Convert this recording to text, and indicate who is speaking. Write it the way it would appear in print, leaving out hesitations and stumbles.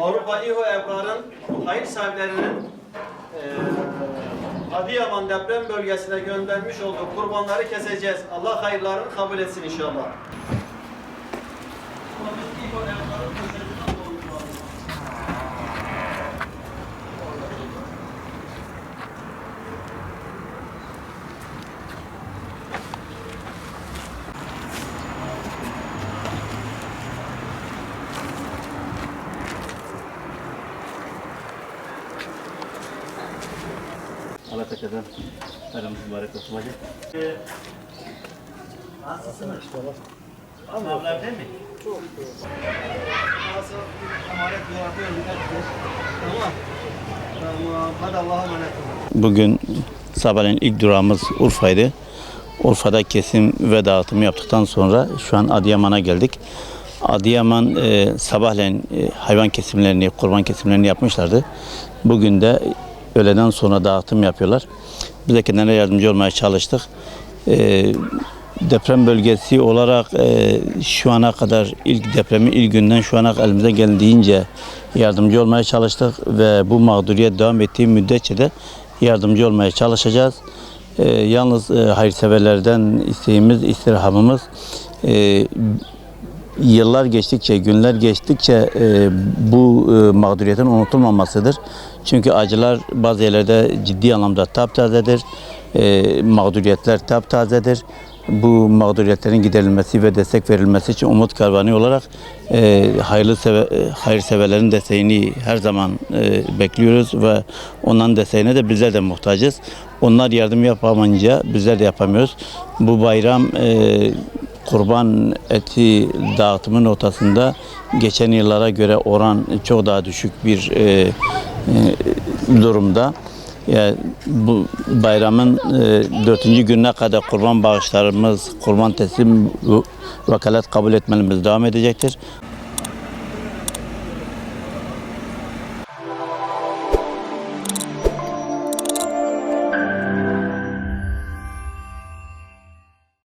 Speaker 1: Avrupa İHO Evgar'ın hayır sahiplerinin Adıyaman deprem bölgesine göndermiş olduğu kurbanları keseceğiz. Allah hayırlarını kabul etsin inşallah.
Speaker 2: Allah tekrardan aramız mübarek olsun hocam. Nasılsınız? Sınavlar değil mi?
Speaker 1: Çok. Nasıl emanet bırakıyorum. Tamam. Hadi Allah'a emanet olun.
Speaker 2: Bugün sabahleyin ilk durağımız Urfa'ydı. Urfa'da kesim ve dağıtımı yaptıktan sonra şu an Adıyaman'a geldik. Adıyaman sabahleyin hayvan kesimlerini, kurban kesimlerini yapmışlardı. Bugün de öğleden sonra dağıtım yapıyorlar. Biz de kendilerine yardımcı olmaya çalıştık. Deprem bölgesi olarak şu ana kadar ilk depremin ilk günden şu ana elimize geldiğince yardımcı olmaya çalıştık ve bu mağduriyet devam ettiği müddetçe de yardımcı olmaya çalışacağız. Yalnız hayırseverlerden isteğimiz, istirhamımız yıllar geçtikçe, günler geçtikçe bu mağduriyetin unutulmamasıdır. Çünkü acılar bazı yerlerde ciddi anlamda taptazedir. Mağduriyetler taptazedir. Bu mağduriyetlerin giderilmesi ve destek verilmesi için Umut Karvani olarak hayırseverlerin desteğini her zaman bekliyoruz ve onların desteğine de bizler de muhtacız. Onlar yardım yapamayınca bizler de yapamıyoruz. Bu bayram kurban eti dağıtımı notasında geçen yıllara göre oran çok daha düşük bir durumda. Yani bu bayramın 4. gününe kadar kurban bağışlarımız, kurban teslim vekalet kabul etmelerimiz devam edecektir.